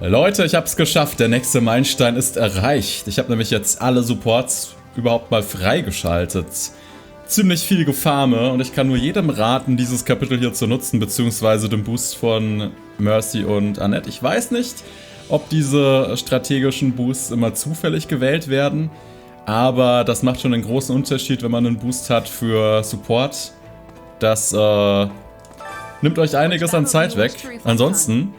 Leute, ich hab's geschafft. Der nächste Meilenstein ist erreicht. Ich habe nämlich jetzt alle Supports überhaupt mal freigeschaltet. Ziemlich viel Gefarme und ich kann nur jedem raten, dieses Kapitel hier zu nutzen, beziehungsweise den Boost von Mercy und Annette. Ich weiß nicht, ob diese strategischen Boosts immer zufällig gewählt werden, aber das macht schon einen großen Unterschied, wenn man einen Boost hat für Support. Das nimmt euch einiges an Zeit weg. Ansonsten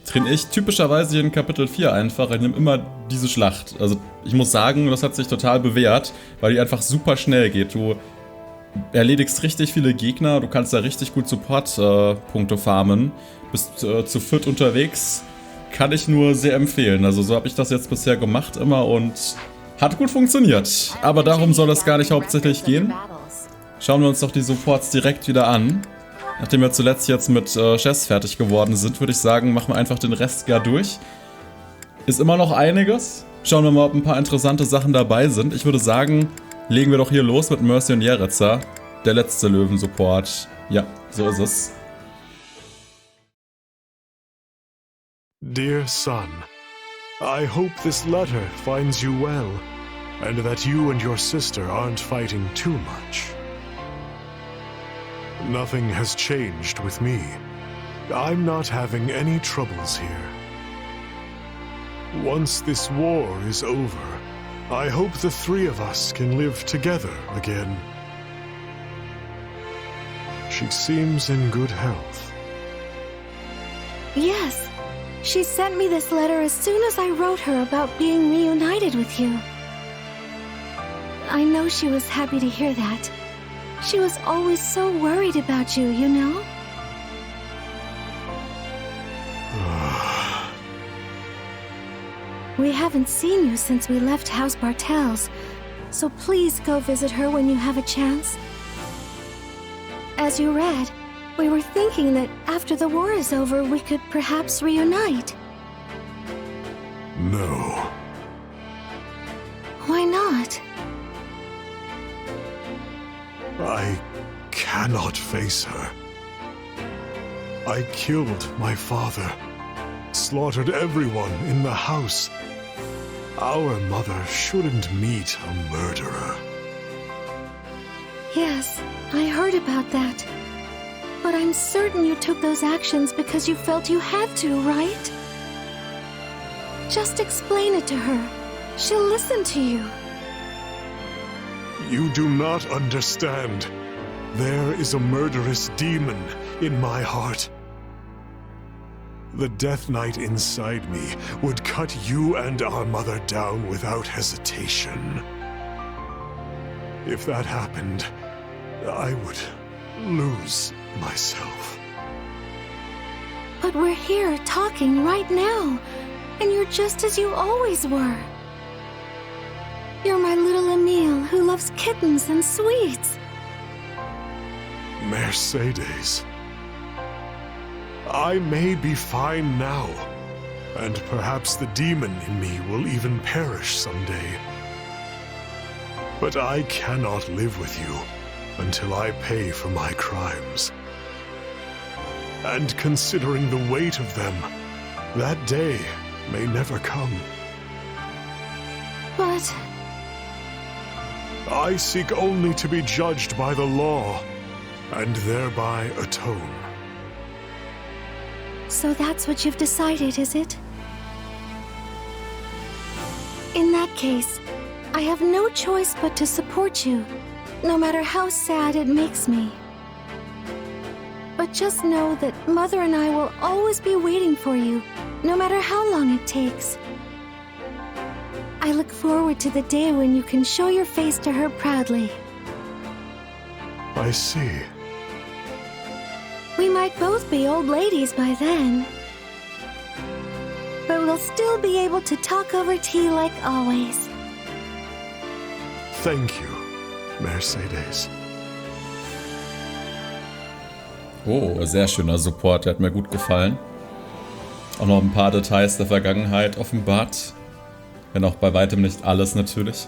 trainiere ich typischerweise hier in Kapitel 4 einfach. Ich nehme immer diese Schlacht. Also ich muss sagen, das hat sich total bewährt, weil die einfach super schnell geht. Du erledigst richtig viele Gegner, du kannst da richtig gut Support-Punkte farmen. Bist zu viert unterwegs. Kann ich nur sehr empfehlen. Also so habe ich das jetzt bisher gemacht immer und hat gut funktioniert. Aber darum soll es gar nicht hauptsächlich gehen. Schauen wir uns doch die Supports direkt wieder an. Nachdem wir zuletzt jetzt mit Chess fertig geworden sind, würde ich sagen, machen wir einfach den Rest gar durch. Ist immer noch einiges. Schauen wir mal, ob ein paar interessante Sachen dabei sind. Ich würde sagen, legen wir doch hier los mit Mercy und Jeritza. Der letzte Löwen-Support. Ja, so ist es. Dear son, I hope this letter finds you well, and that you and your sister aren't fighting too much. Nothing has changed with me. I'm not having any troubles here. Once this war is over, I hope the three of us can live together again. She seems in good health. Yes. She sent me this letter as soon as I wrote her about being reunited with you. I know she was happy to hear that. She was always so worried about you, you know? We haven't seen you since we left House Bartels, so please go visit her when you have a chance. As you read, we were thinking that after the war is over, we could perhaps reunite. No. Why not? I cannot face her. I killed my father, slaughtered everyone in the house. Our mother shouldn't meet a murderer. Yes, I heard about that. But I'm certain you took those actions because you felt you had to, right? Just explain it to her. She'll listen to you. You do not understand. There is a murderous demon in my heart. The Death Knight inside me would cut you and our mother down without hesitation. If that happened, I would lose myself. But we're here talking right now, and you're just as you always were. You're my little Emile who loves kittens and sweets. Mercedes. I may be fine now, and perhaps the demon in me will even perish someday. But I cannot live with you until I pay for my crimes. And considering the weight of them, that day may never come. But I seek only to be judged by the law, and thereby atone. so that's what you've decided, is it? In that case, I have no choice but to support you, no matter how sad it makes me. But just know that Mother and I will always be waiting for you, no matter how long it takes. I look forward to the day when you can show your face to her proudly. I see. We might both be old ladies by then. But we'll still be able to talk over tea like always. Thank you, Mercedes. Oh, sehr schöner Support, der hat mir gut gefallen. Auch noch ein paar Details der Vergangenheit offenbart. Wenn auch bei weitem nicht alles natürlich.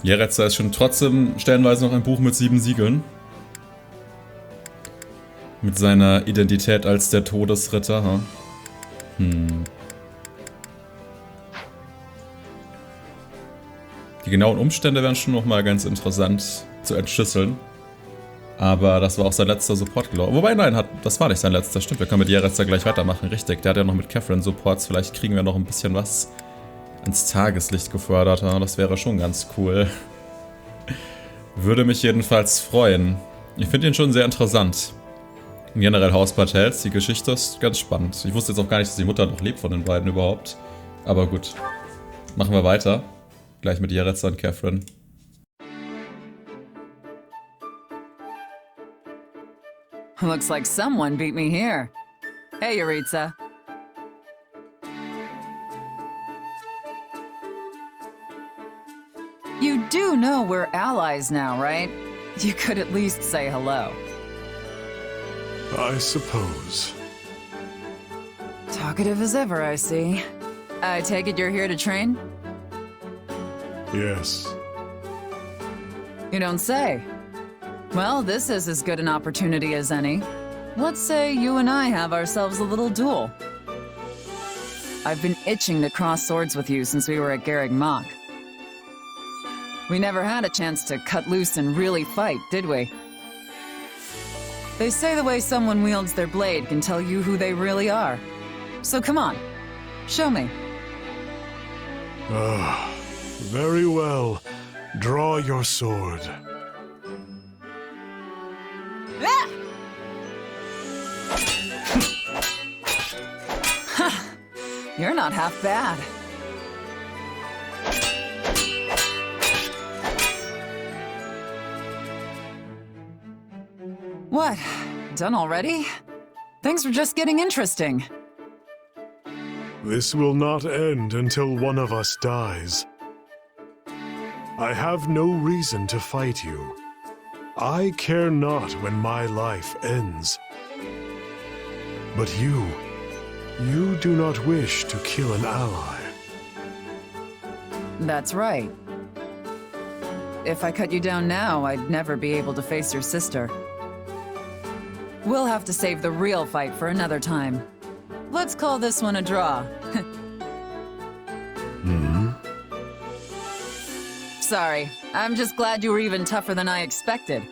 Jeritza ist schon trotzdem stellenweise noch ein Buch mit 7 Siegeln. Mit seiner Identität als der Todesritter. Die genauen Umstände wären schon nochmal ganz interessant zu entschlüsseln. Aber das war auch sein letzter Support, glaube ich. Wobei, nein, das war nicht sein letzter. Stimmt, wir können mit Jeritza gleich weitermachen. Richtig, der hat ja noch mit Supports. Vielleicht kriegen wir noch ein bisschen was ans Tageslicht gefördert. Das wäre schon ganz cool. Würde mich jedenfalls freuen. Ich finde ihn schon sehr interessant. Generell Haus Patels, die Geschichte ist ganz spannend. Ich wusste jetzt auch gar nicht, dass die Mutter noch lebt von den beiden überhaupt. Aber gut. Machen wir weiter. Gleich mit Jeritza und Catherine. Looks like someone beat me here. Hey, Jeritza. You do know we're allies now, right? You could at least say hello. I suppose. Talkative as ever, I see. I take it you're here to train? Yes. You don't say. Well, this is as good an opportunity as any. Let's say you and I have ourselves a little duel. I've been itching to cross swords with you since we were at Garreg Mach. We never had a chance to cut loose and really fight, did we? They say the way someone wields their blade can tell you who they really are. So come on, show me. Very well. Draw your sword. You're not half bad. What? Done already? Things were just getting interesting. This will not end until one of us dies. I have no reason to fight you. I care not when my life ends. But you do not wish to kill an ally. That's right. If I cut you down now, I'd never be able to face your sister. We'll have to save the real fight for another time. Let's call this one a draw. Sorry, I'm just glad you were even tougher than I expected.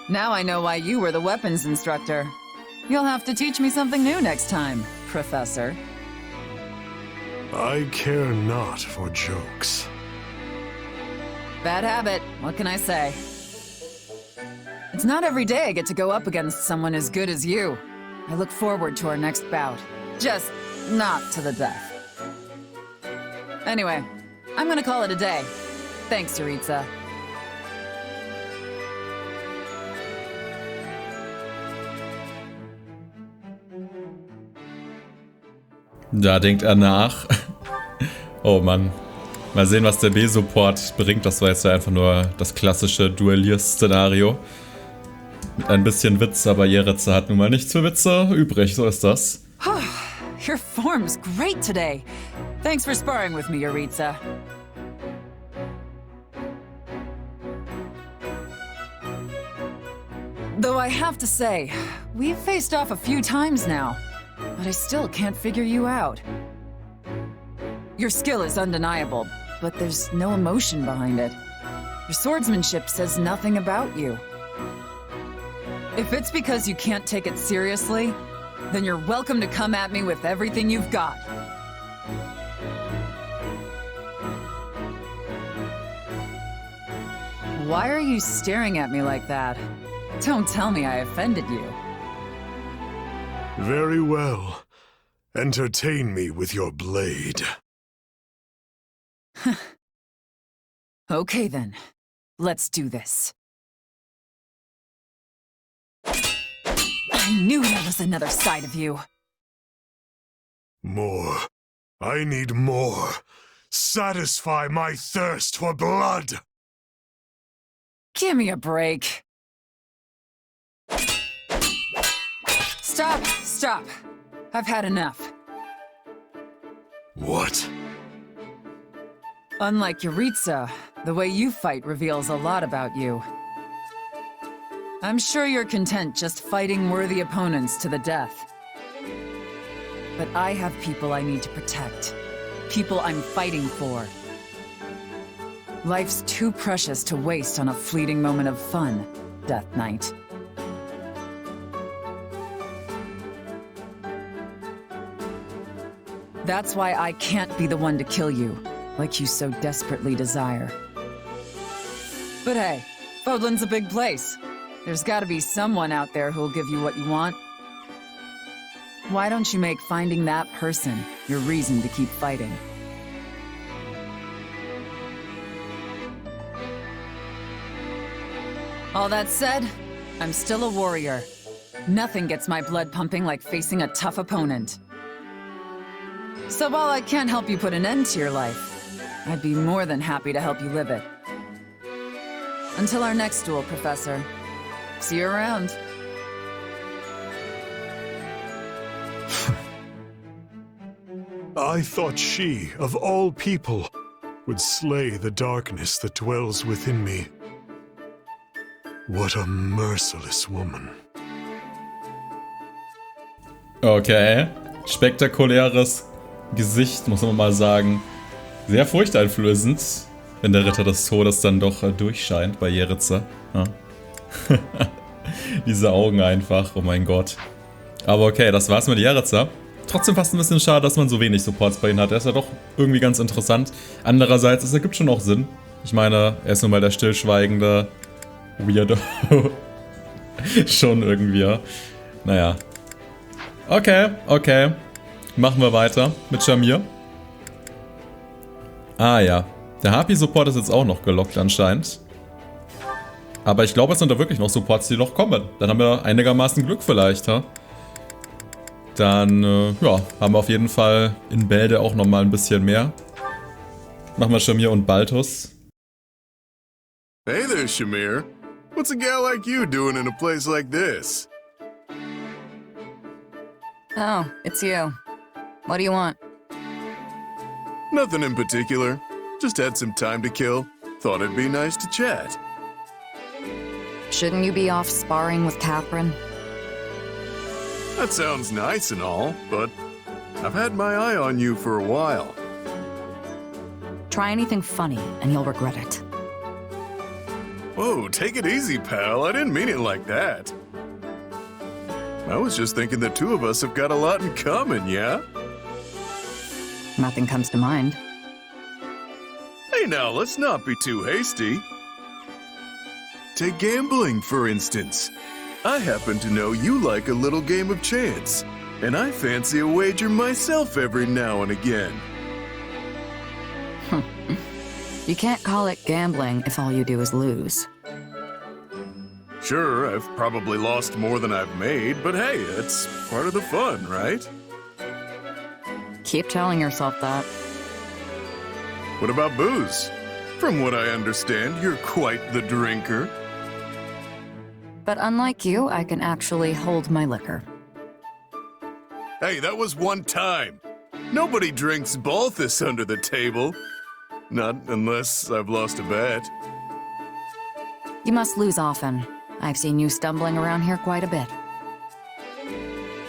Now I know why you were the weapons instructor. You'll have to teach me something new next time, Professor. I care not for jokes. Bad habit, what can I say? It's not every day I get to go up against someone as good as you. I look forward to our next bout. Just not to the death. Anyway, I'm gonna call it a day. Thanks, Jeritza. Da denkt er nach. Oh Mann. Mal sehen, was der B-Support bringt. Das war jetzt ja einfach nur das klassische Duellier-Szenario. Mit ein bisschen Witz, aber Jeritza hat nun mal nichts für Witze übrig. So ist das. Your form's great today. Thanks for sparring with me, Jeritza. Though I have to say, we've faced off a few times now, but I still can't figure you out. Your skill is undeniable, but there's no emotion behind it. Your swordsmanship says nothing about you. If it's because you can't take it seriously, then you're welcome to come at me with everything you've got. Why are you staring at me like that? Don't tell me I offended you. Very well. Entertain me with your blade. Okay then, let's do this. I knew there was another side of you. More. I need more. Satisfy my thirst for blood. Give me a break. Stop. I've had enough. What? Unlike Jeritza, the way you fight reveals a lot about you. I'm sure you're content just fighting worthy opponents to the death. But I have people I need to protect. People I'm fighting for. Life's too precious to waste on a fleeting moment of fun, Death Knight. That's why I can't be the one to kill you, like you so desperately desire. But hey, Fodlan's a big place. There's gotta be someone out there who'll give you what you want. Why don't you make finding that person your reason to keep fighting? All that said, I'm still a warrior. Nothing gets my blood pumping like facing a tough opponent. So while I can't help you put an end to your life, I'd be more than happy to help you live it. Until our next duel, Professor. See you around. I thought she, of all people, would slay the darkness that dwells within me. What a merciless woman. Okay. Spektakuläres Gesicht, muss man mal sagen. Sehr furchteinflößend, wenn der Ritter des Todes dann doch durchscheint bei Jeritza. Ja. Diese Augen einfach, oh mein Gott. Aber okay, das war's mit Jeritza. Trotzdem fast ein bisschen schade, dass man so wenig Supports bei ihm hat. Er ist ja doch irgendwie ganz interessant. Andererseits, es ergibt schon auch Sinn. Ich meine, er ist nun mal der stillschweigende Weirdo. Schon irgendwie, ja. Naja. Okay. Machen wir weiter mit Shamir. Ah ja. Der Harpy-Support ist jetzt auch noch gelockt anscheinend. Aber ich glaube, es sind da wirklich noch Supports, die noch kommen. Dann haben wir einigermaßen Glück vielleicht, ha? Dann, ja, haben wir auf jeden Fall in Bälde auch nochmal ein bisschen mehr. Machen wir Shamir und Baltus. Hey there, Shamir. What's a gal like you doing in a place like this? Oh, it's you. What do you want? Nothing in particular. Just had some time to kill. Thought it'd be nice to chat. Shouldn't you be off sparring with Catherine? That sounds nice and all, but I've had my eye on you for a while. Try anything funny, and you'll regret it. Whoa, take it easy, pal. I didn't mean it like that. I was just thinking the two of us have got a lot in common, yeah? Nothing comes to mind. Hey now, let's not be too hasty. Take gambling, for instance. I happen to know you like a little game of chance, and I fancy a wager myself every now and again. You can't call it gambling if all you do is lose. Sure, I've probably lost more than I've made, but hey, it's part of the fun, right? Keep telling yourself that. What about booze? From what I understand, you're quite the drinker. But unlike you, I can actually hold my liquor. Hey, that was one time. Nobody drinks Balthus under the table. Not unless I've lost a bet. You must lose often. I've seen you stumbling around here quite a bit.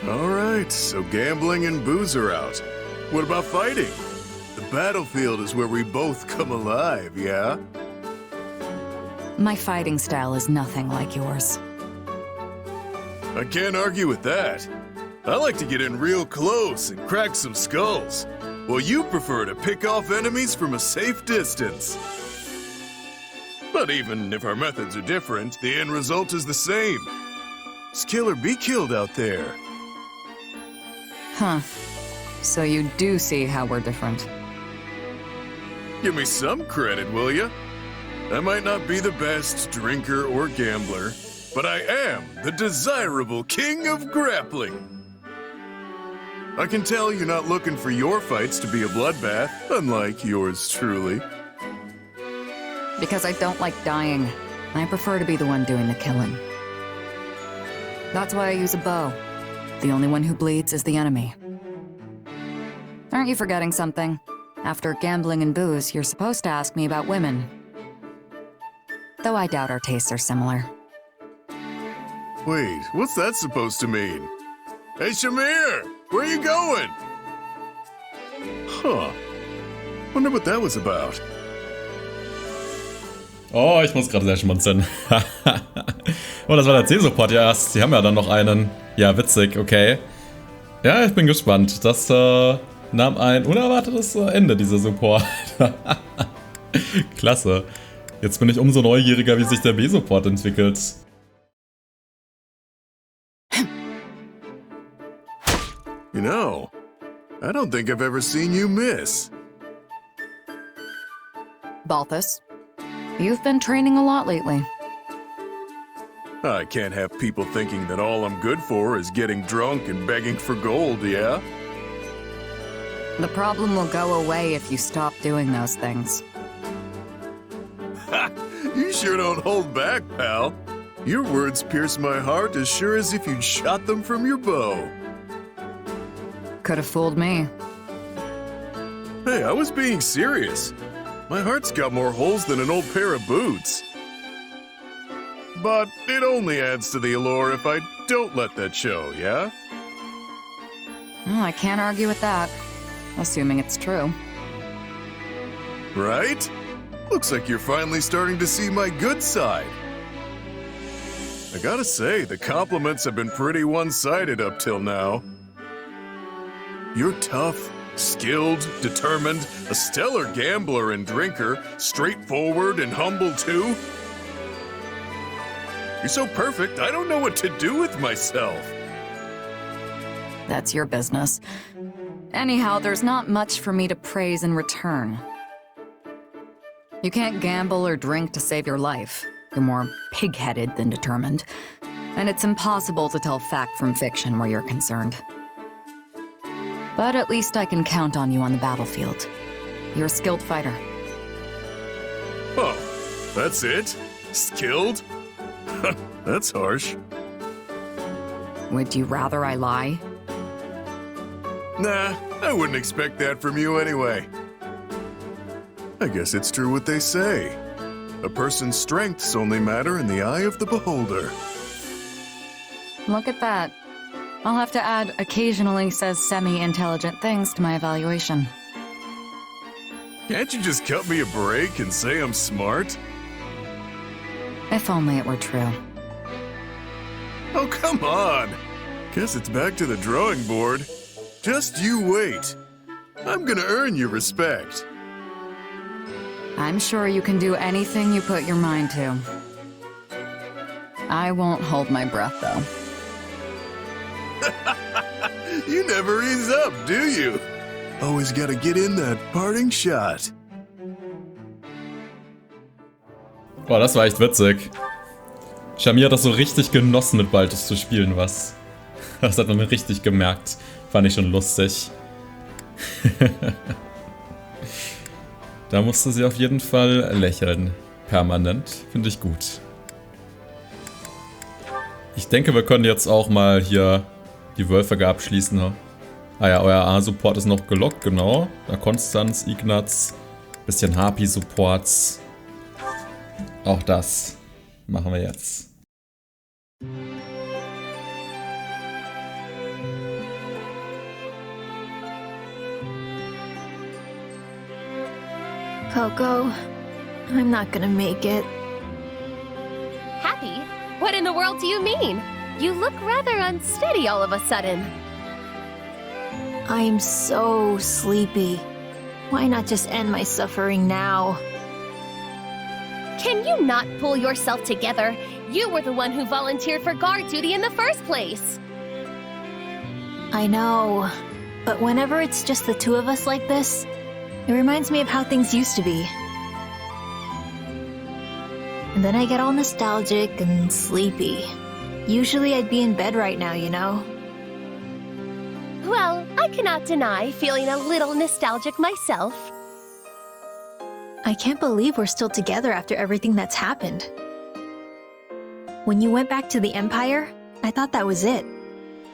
All right, so gambling and booze are out. What about fighting? The battlefield is where we both come alive, yeah? My fighting style is nothing like yours. I can't argue with that. I like to get in real close and crack some skulls. Well, you prefer to pick off enemies from a safe distance. But even if our methods are different, the end result is the same. It's kill or be killed out there. Huh. So you do see how we're different. Give me some credit, will ya? I might not be the best drinker or gambler, but I am the desirable king of grappling. I can tell you're not looking for your fights to be a bloodbath, unlike yours truly. Because I don't like dying. I prefer to be the one doing the killing. That's why I use a bow. The only one who bleeds is the enemy. Aren't you forgetting something? After gambling and booze, you're supposed to ask me about women. Though I doubt our tastes are similar. Wait, what's that supposed to mean? Hey, Shamir! Where are you going? Huh. Wonder what that was about. Oh, ich muss gerade sehr schmunzeln. Oh, das war der C-Support. Ja, sie haben ja dann noch einen. Ja, witzig, okay. Ja, ich bin gespannt. Das nahm ein unerwartetes Ende, dieser Support. Klasse. Jetzt bin ich umso neugieriger, wie sich der B-Support entwickelt. You know, I don't think I've ever seen you miss. Balthus, you've been training a lot lately. I can't have people thinking that all I'm good for is getting drunk and begging for gold, yeah? The problem will go away if you stop doing those things. Ha! You sure don't hold back, pal. Your words pierce my heart as sure as if you'd shot them from your bow. Could have fooled me. Hey, I was being serious. My heart's got more holes than an old pair of boots. But it only adds to the allure if I don't let that show, yeah? Well, I can't argue with that, assuming it's true. Right? Looks like you're finally starting to see my good side. I gotta say, the compliments have been pretty one-sided up till now. You're tough, skilled, determined, a stellar gambler and drinker, straightforward and humble too. You're so perfect, I don't know what to do with myself. That's your business. Anyhow, there's not much for me to praise in return. You can't gamble or drink to save your life. You're more pig-headed than determined. And it's impossible to tell fact from fiction where you're concerned. But at least I can count on you on the battlefield. You're a skilled fighter. Oh, that's it? Skilled? That's harsh. Would you rather I lie? Nah, I wouldn't expect that from you anyway. I guess it's true what they say. A person's strengths only matter in the eye of the beholder. Look at that. I'll have to add occasionally says semi-intelligent things to my evaluation. Can't you just cut me a break and say I'm smart? If only it were true. Oh, come on! Guess it's back to the drawing board. Just you wait. I'm gonna earn your respect. I'm sure you can do anything you put your mind to. I won't hold my breath, though. You never ease up, do you? Always gotta get in that parting shot. Boah, das war echt witzig. Shamir hat das so richtig genossen, mit Balthus zu spielen, was? Das hat man mir richtig gemerkt. Fand ich schon lustig. Da musste sie auf jeden Fall lächeln. Permanent. Finde ich gut. Ich denke, wir können jetzt auch mal hier die Wölfe abschließen. Ne? Ah ja, euer A-Support ist noch gelockt, genau. Da Konstanz, Ignaz, bisschen Harpy-Supports. Auch das machen wir jetzt. Coco, I'm not gonna make it. Happy? What in the world do you mean? You look rather unsteady all of a sudden. I'm so sleepy. Why not just end my suffering now? Can you not pull yourself together? You were the one who volunteered for guard duty in the first place. I know, but whenever it's just the two of us like this, it reminds me of how things used to be. And then I get all nostalgic and sleepy. Usually I'd be in bed right now, you know? Well, I cannot deny feeling a little nostalgic myself. I can't believe we're still together after everything that's happened. When you went back to the Empire, I thought that was it.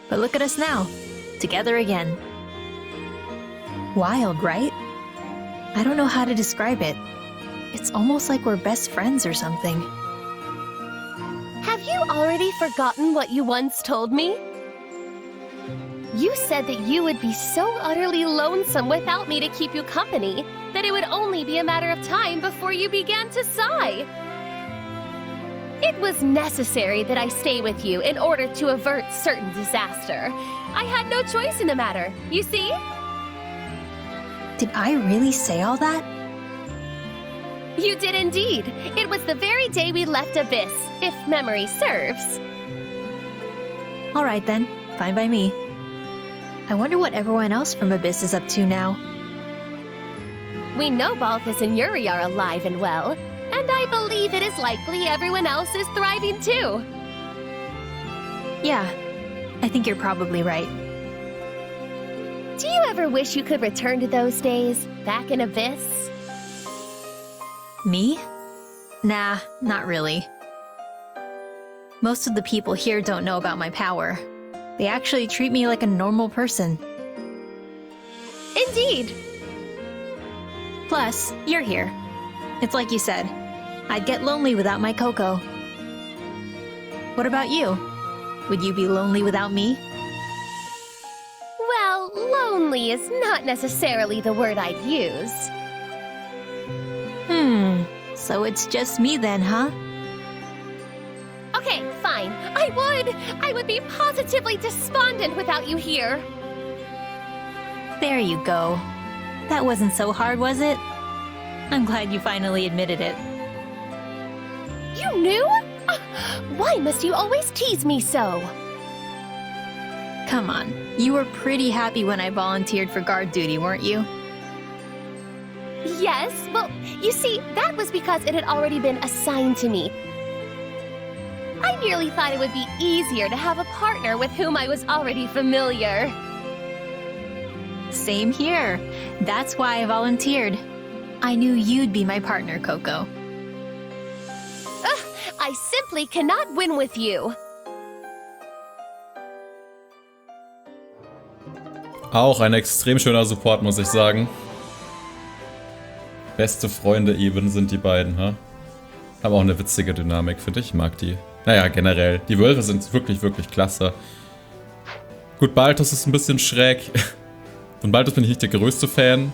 But look at us now, together again. Wild, right? I don't know how to describe it. It's almost like we're best friends or something. Have you already forgotten what you once told me? You said that you would be so utterly lonesome without me to keep you company that it would only be a matter of time before you began to sigh. It was necessary that I stay with you in order to avert certain disaster. I had no choice in the matter, you see? Did I really say all that? You did indeed. It was the very day we left Abyss, if memory serves. All right then, fine by me. I wonder what everyone else from Abyss is up to now. We know Balthus and Yuri are alive and well, and I believe it is likely everyone else is thriving too. Yeah, I think you're probably right. Do you ever wish you could return to those days, back in Abyss? Me? Nah, not really. Most of the people here don't know about my power. They actually treat me like a normal person. Indeed. Plus, you're here. It's like you said, I'd get lonely without my Coco. What about you? Would you be lonely without me? Well, lonely is not necessarily the word I'd use. So it's just me then, huh? Okay, fine. I would be positively despondent without you here. There you go. That wasn't so hard, was it? I'm glad you finally admitted it. You knew? Why must you always tease me so? Come on, you were pretty happy when I volunteered for guard duty, weren't you? Yes, well, you see, that was because it had already been assigned to me. I merely thought it would be easier to have a partner with whom I was already familiar. Same here. That's why I volunteered. I knew you'd be my partner, Coco. I simply cannot win with you. Auch ein extrem schöner Support, muss ich sagen. Beste Freunde eben sind die beiden, ha? Haben auch eine witzige Dynamik, finde ich. Ich mag die. Naja, generell. Die Wölfe sind wirklich, wirklich klasse. Gut, Balthus ist ein bisschen schräg. Von Balthus bin ich nicht der größte Fan.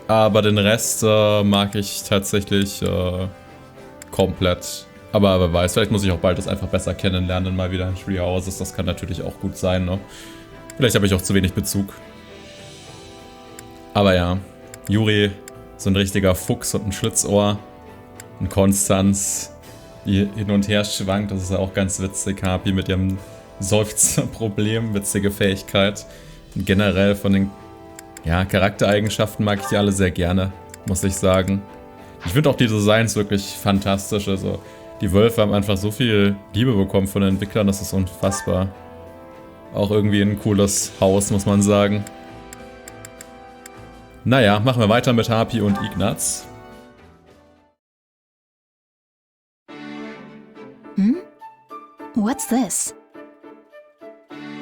Aber den Rest mag ich tatsächlich komplett. Aber wer weiß, vielleicht muss ich auch Balthus einfach besser kennenlernen, mal wieder in Three Houses. Das kann natürlich auch gut sein, ne? Vielleicht habe ich auch zu wenig Bezug. Aber ja, Yuri, so ein richtiger Fuchs und ein Schlitzohr. Und Konstanz, die hin und her schwankt. Das ist ja auch ganz witzig. Hapi mit ihrem Seufzerproblem, witzige Fähigkeit. Und generell von den Charaktereigenschaften mag ich die alle sehr gerne, muss ich sagen. Ich finde auch die Designs wirklich fantastisch. Also die Wölfe haben einfach so viel Liebe bekommen von den Entwicklern, das ist unfassbar. Auch irgendwie ein cooles Haus, muss man sagen. Naja, machen wir weiter mit Hapi und Ignaz. What's this?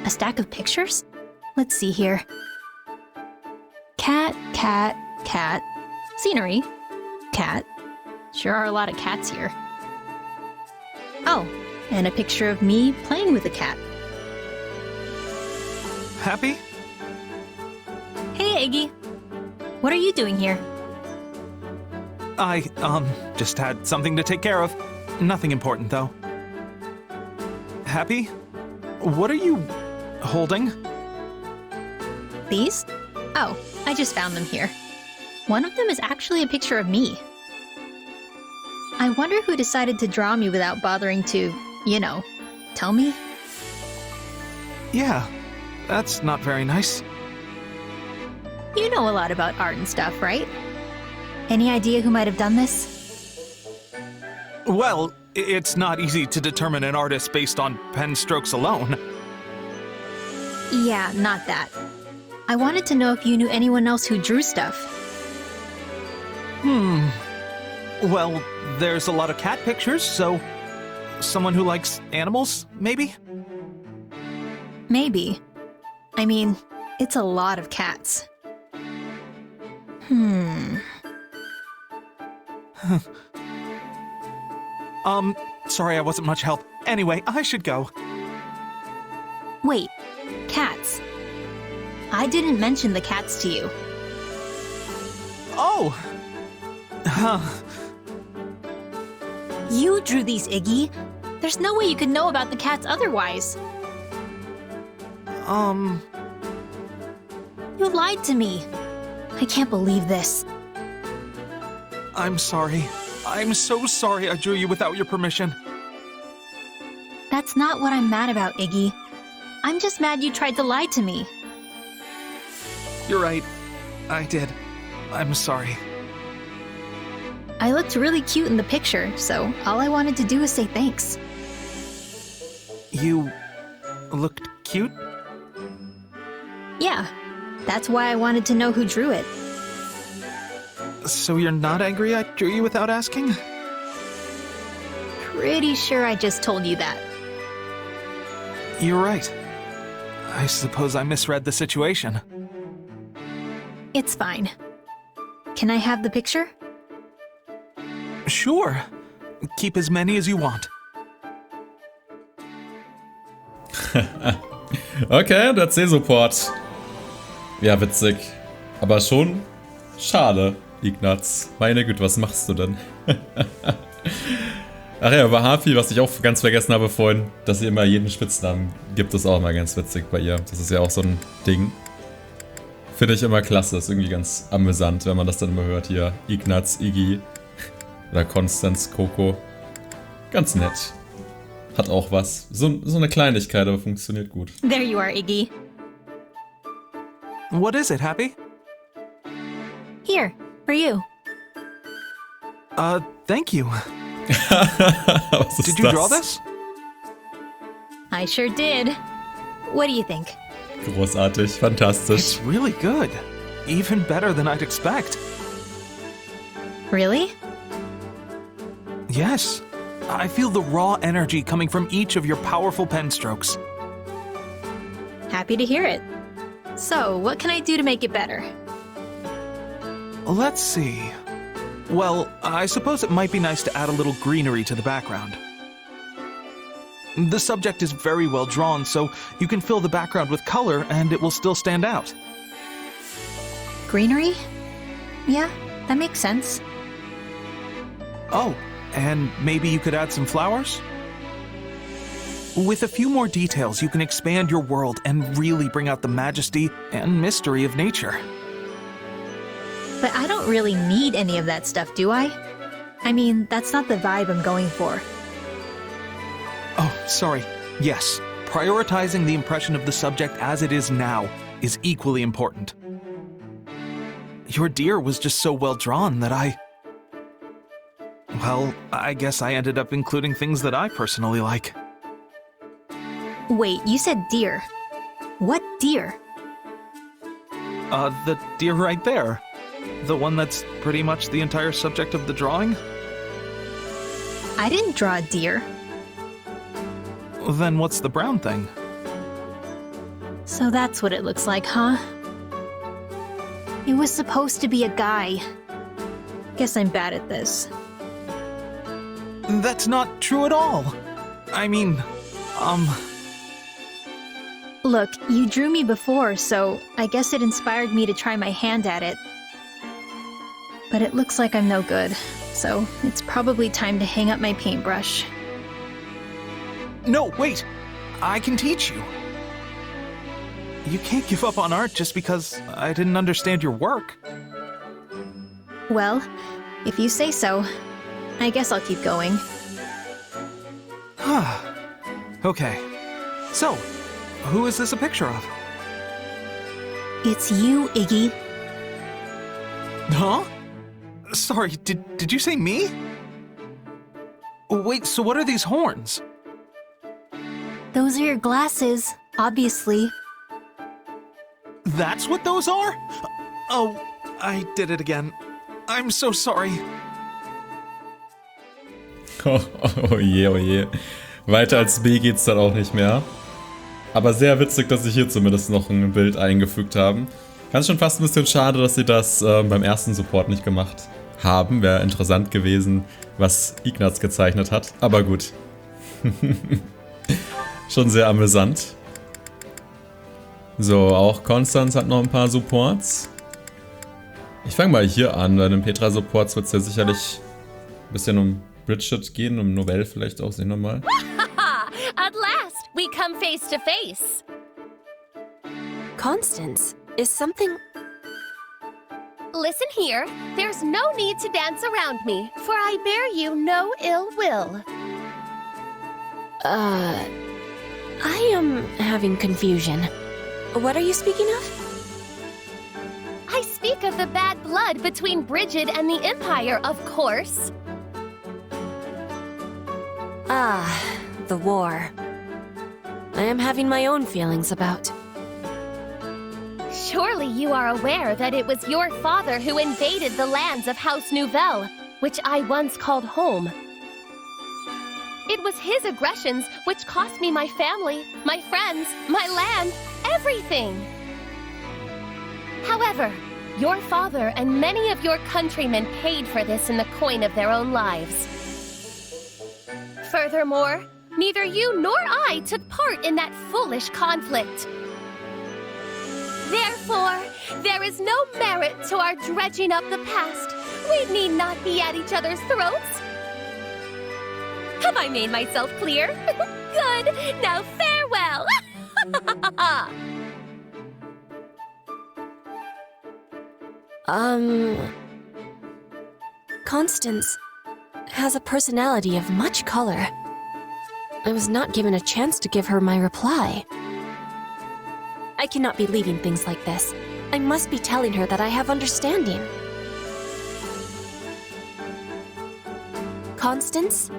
A stack of pictures? Let's see here. Cat, cat, cat. Scenery. Cat. Sure are a lot of cats here. Oh, and a picture of me playing with a cat. Happy? Hey, Iggy. What are you doing here? I, just had something to take care of. Nothing important, though. Happy? What are you holding? These? Oh, I just found them here. One of them is actually a picture of me. I wonder who decided to draw me without bothering to, tell me? Yeah, that's not very nice. You know a lot about art and stuff, right? Any idea who might have done this? Well, it's not easy to determine an artist based on pen strokes alone. Yeah, not that. I wanted to know if you knew anyone else who drew stuff. Well, there's a lot of cat pictures, so someone who likes animals, maybe? Maybe. I mean, it's a lot of cats. Sorry I wasn't much help. Anyway, I should go. Wait, cats. I didn't mention the cats to you. Oh! Huh. You drew these, Iggy. There's no way you could know about the cats otherwise. You lied to me. I can't believe this. I'm sorry. I'm so sorry I drew you without your permission. That's not what I'm mad about, Iggy. I'm just mad you tried to lie to me. You're right. I did. I'm sorry. I looked really cute in the picture, so all I wanted to do was say thanks. You looked cute? Yeah, that's why I wanted to know who drew it. So you're not angry I drew you without asking? Pretty sure I just told you that. You're right. I suppose I misread the situation. It's fine. Can I have the picture? Sure. Keep as many as you want. Okay, der C-Support. Ja, witzig. Aber schon schade, Ignaz. Meine Güte, was machst du denn? Ach ja, über Hafi, was ich auch ganz vergessen habe vorhin, dass sie immer jeden Spitznamen gibt, ist auch immer ganz witzig bei ihr. Das ist ja auch so ein Ding. Finde ich immer klasse, ist irgendwie ganz amüsant, wenn man das dann immer hört. Hier, Ignaz, Iggy oder Konstanz, Coco. Ganz nett. Hat auch was. So eine Kleinigkeit, aber funktioniert gut. There you are, Iggy. What is it, Happy? Here, for you. Thank you. Was ist Did you das? draw this? I sure did. What do you think? Großartig, fantastisch. It's really good. Even better than I'd expect. Really? Yes. I feel the raw energy coming from each of your powerful pen strokes. Happy to hear it. So, what can I do to make it better? Let's see. Well, I suppose it might be nice to add a little greenery to the background. The subject is very well drawn, so you can fill the background with color and it will still stand out. Greenery? Yeah, that makes sense. Oh, and maybe you could add some flowers? With a few more details, you can expand your world and really bring out the majesty and mystery of nature. But I don't really need any of that stuff, do I? I mean, that's not the vibe I'm going for. Oh, sorry. Yes, prioritizing the impression of the subject as it is now is equally important. Your deer was just so well drawn that well, I guess I ended up including things that I personally like. Wait, you said deer. What deer? The deer right there. The one that's pretty much the entire subject of the drawing? I didn't draw a deer. Then what's the brown thing? So that's what it looks like, huh? It was supposed to be a guy. Guess I'm bad at this. That's not true at all. I mean, Look, you drew me before, so I guess it inspired me to try my hand at it. But it looks like I'm no good, so it's probably time to hang up my paintbrush. No, wait! I can teach you. You can't give up on art just because I didn't understand your work. Well, if you say so, I guess I'll keep going. Okay. So, who is this a picture of? It's you, Iggy. Huh? Sorry, did you say me? Wait, so what are these horns? Those are your glasses, obviously. That's what those are? Oh, I did it again. I'm so sorry. Oh je, oh je. Weiter als B geht's dann auch nicht mehr. Aber sehr witzig, dass sie hier zumindest noch ein Bild eingefügt haben. Ganz schon fast ein bisschen schade, dass sie das beim ersten Support nicht gemacht haben. Wäre interessant gewesen, was Ignaz gezeichnet hat. Aber gut. Schon sehr amüsant. So, auch Constance hat noch ein paar Supports. Ich fange mal hier an, bei den Petra-Supports wird es ja sicherlich ein bisschen um Bridget gehen, um Novell vielleicht auch, sehen wir mal. At last, we come face to face. Constance, is something... Listen here, there's no need to dance around me, for I bear you no ill will. I am having confusion. What are you speaking of? I speak of the bad blood between Bridget and the Empire, of course. The war. I am having my own feelings about. Surely you are aware that it was your father who invaded the lands of House Nouvelle, which I once called home. It was his aggressions which cost me my family, my friends, my land, everything. However, your father and many of your countrymen paid for this in the coin of their own lives. Furthermore, neither you nor I took part in that foolish conflict. Therefore, there is no merit to our dredging up the past. We need not be at each other's throats. Have I made myself clear? Good. Now farewell. Constance has a personality of much color. I was not given a chance to give her my reply. I cannot be leaving things like this. I must be telling her that I have understanding. Constance?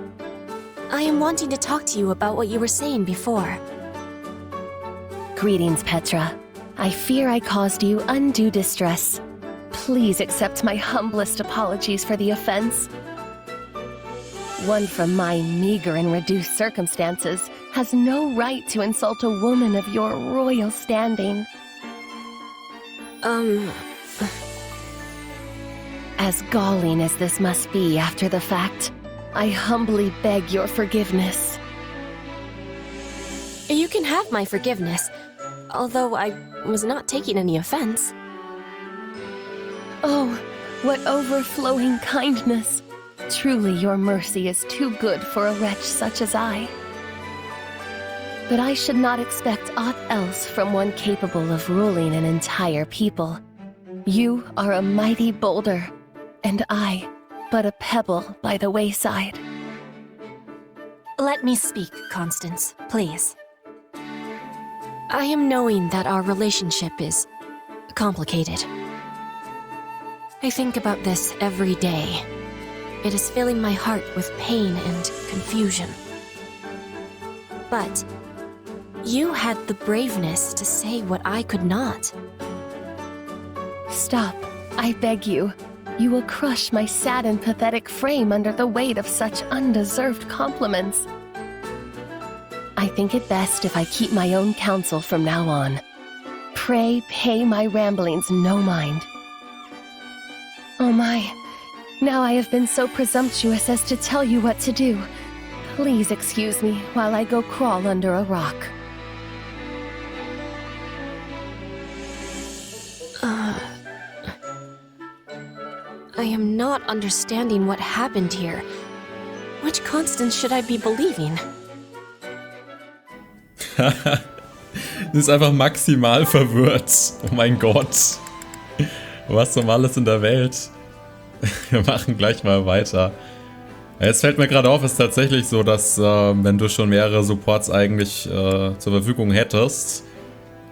I am wanting to talk to you about what you were saying before. Greetings, Petra. I fear I caused you undue distress. Please accept my humblest apologies for the offense. One from my meager and reduced circumstances has no right to insult a woman of your royal standing. As galling as this must be after the fact, I humbly beg your forgiveness. You can have my forgiveness, although I was not taking any offense. Oh, what overflowing kindness! Truly, your mercy is too good for a wretch such as I. But I should not expect aught else from one capable of ruling an entire people. You are a mighty boulder, and I, but a pebble by the wayside. Let me speak, Constance, please. I am knowing that our relationship is complicated. I think about this every day. It is filling my heart with pain and confusion. But you had the braveness to say what I could not. Stop, I beg you. You will crush my sad and pathetic frame under the weight of such undeserved compliments. I think it best if I keep my own counsel from now on. Pray pay my ramblings no mind. Oh my, now I have been so presumptuous as to tell you what to do. Please excuse me while I go crawl under a rock. I am not understanding what happened here. Which Constance should I be believing? Sie ist einfach maximal verwirrt. Oh mein Gott. Was um alles in der Welt. Wir machen gleich mal weiter. Jetzt fällt mir gerade auf, ist tatsächlich so, dass wenn du schon mehrere Supports eigentlich zur Verfügung hättest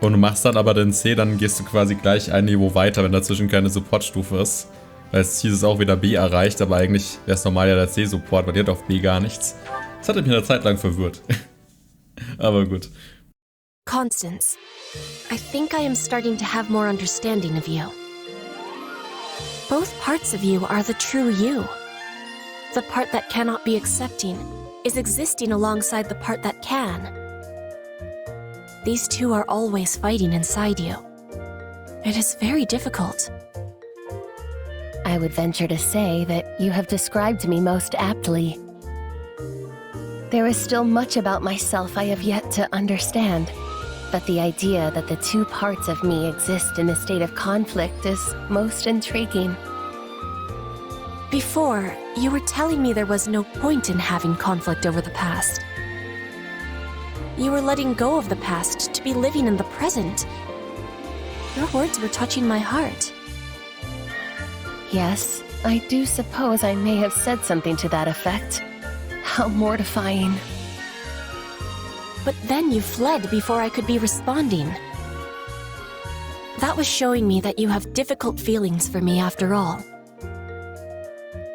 und du machst dann aber den C, dann gehst du quasi gleich ein Niveau weiter, wenn dazwischen keine Supportstufe ist. Weil es hieß es auch wieder B erreicht, aber eigentlich wäre es normal ja der C-Support, weil die hat auf B gar nichts. Das hat mich eine Zeit lang verwirrt. Aber gut. Constance, I think I am starting to have more understanding of you. Both parts of you are the true you. The part that cannot be accepting is existing alongside the part that can. These two are always fighting inside you. It is very difficult. I would venture to say that you have described me most aptly. There is still much about myself I have yet to understand. but the idea that the two parts of me exist in a state of conflict is most intriguing. Before, you were telling me there was no point in having conflict over the past. You were letting go of the past to be living in the present. Your words were touching my heart. Yes, I do suppose I may have said something to that effect. How mortifying. But then you fled before I could be responding. That was showing me that you have difficult feelings for me after all.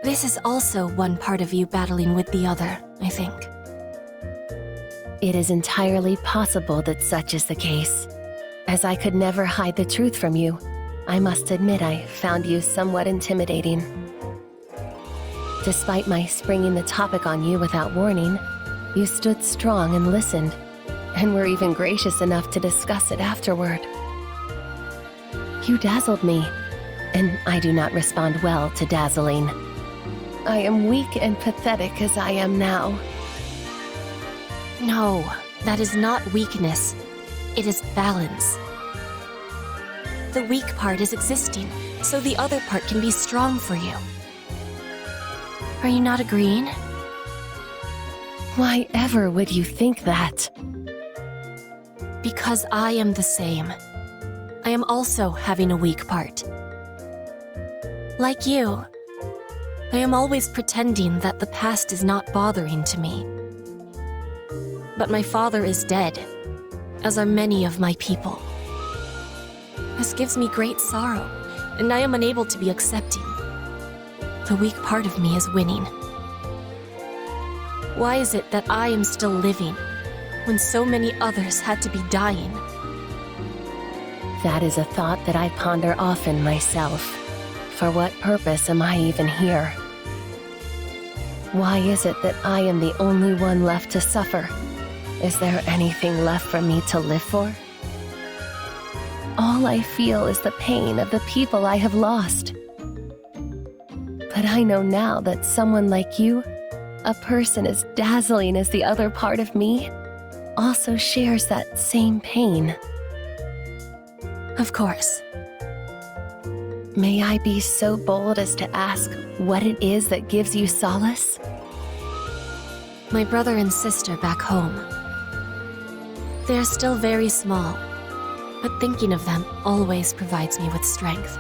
This is also one part of you battling with the other, I think. It is entirely possible that such is the case. As I could never hide the truth from you, I must admit I found you somewhat intimidating. Despite my springing the topic on you without warning, you stood strong and listened, and were even gracious enough to discuss it afterward. You dazzled me, and I do not respond well to dazzling. I am weak and pathetic as I am now. No, that is not weakness. It is balance. The weak part is existing, so the other part can be strong for you. Are you not agreeing? Why ever would you think that? Because I am the same. I am also having a weak part. Like you, I am always pretending that the past is not bothering to me. But my father is dead, as are many of my people. This gives me great sorrow, and I am unable to be accepting. The weak part of me is winning. Why is it that I am still living, when so many others had to be dying? That is a thought that I ponder often myself. For what purpose am I even here? Why is it that I am the only one left to suffer? Is there anything left for me to live for? All I feel is the pain of the people I have lost. But I know now that someone like you, a person as dazzling as the other part of me, also shares that same pain. Of course. May I be so bold as to ask what it is that gives you solace? My brother and sister back home. They are still very small, but thinking of them always provides me with strength.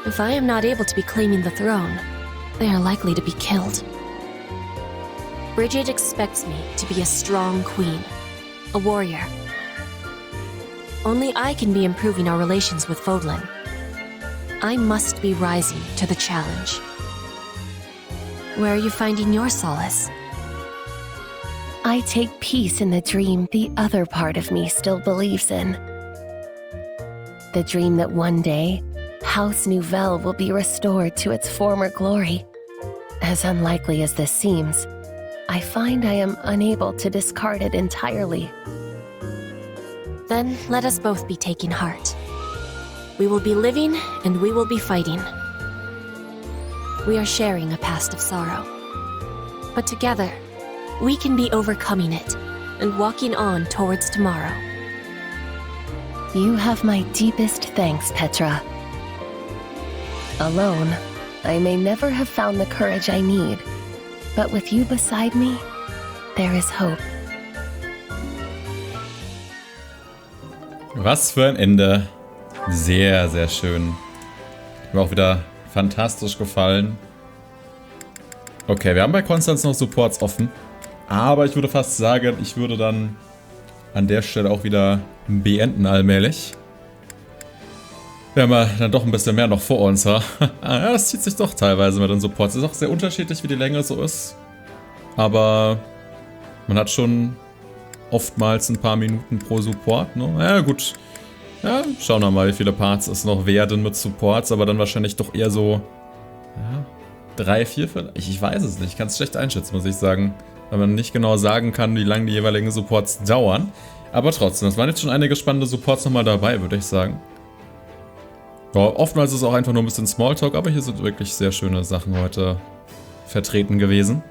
If I am not able to be claiming the throne, they are likely to be killed. Bridget expects me to be a strong queen, a warrior. Only I can be improving our relations with Fodlan. I must be rising to the challenge. Where are you finding your solace? I take peace in the dream the other part of me still believes in. The dream that one day, House Nouvelle will be restored to its former glory. As unlikely as this seems, I find I am unable to discard it entirely. Then let us both be taking heart. We will be living and we will be fighting. We are sharing a past of sorrow. But together, we can be overcoming it and walking on towards tomorrow. You have my deepest thanks, Petra. Alone, I may never have found the courage I need, but with you beside me, there is hope. Was für ein Ende. Sehr, sehr schön. Mir auch wieder fantastisch gefallen. Okay, wir haben bei Konstanz noch Supports offen. Aber ich würde fast sagen, ich würde dann an der Stelle auch wieder beenden allmählich. Wir haben ja dann doch ein bisschen mehr noch vor uns. Ja, das zieht sich doch teilweise mit den Supports. Ist auch sehr unterschiedlich, wie die Länge so ist. Aber man hat schon oftmals ein paar Minuten pro Support. Ne? Ja gut, ja, schauen wir mal, wie viele Parts es noch werden mit Supports. Aber dann wahrscheinlich doch eher so 3, 4 vielleicht. Ich weiß es nicht, ich kann es schlecht einschätzen, muss ich sagen. Weil man nicht genau sagen kann, wie lange die jeweiligen Supports dauern. Aber trotzdem, es waren jetzt schon einige spannende Supports nochmal dabei, würde ich sagen. Ja, oftmals ist es auch einfach nur ein bisschen Smalltalk, aber hier sind wirklich sehr schöne Sachen heute vertreten gewesen.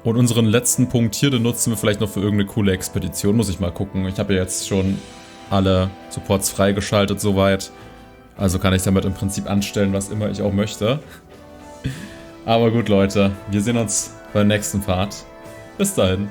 Und unseren letzten Punkt hier, den nutzen wir vielleicht noch für irgendeine coole Expedition. Muss ich mal gucken. Ich habe ja jetzt schon alle Supports freigeschaltet soweit. Also kann ich damit im Prinzip anstellen, was immer ich auch möchte. Aber gut, Leute. Wir sehen uns beim nächsten Part. Bis dahin.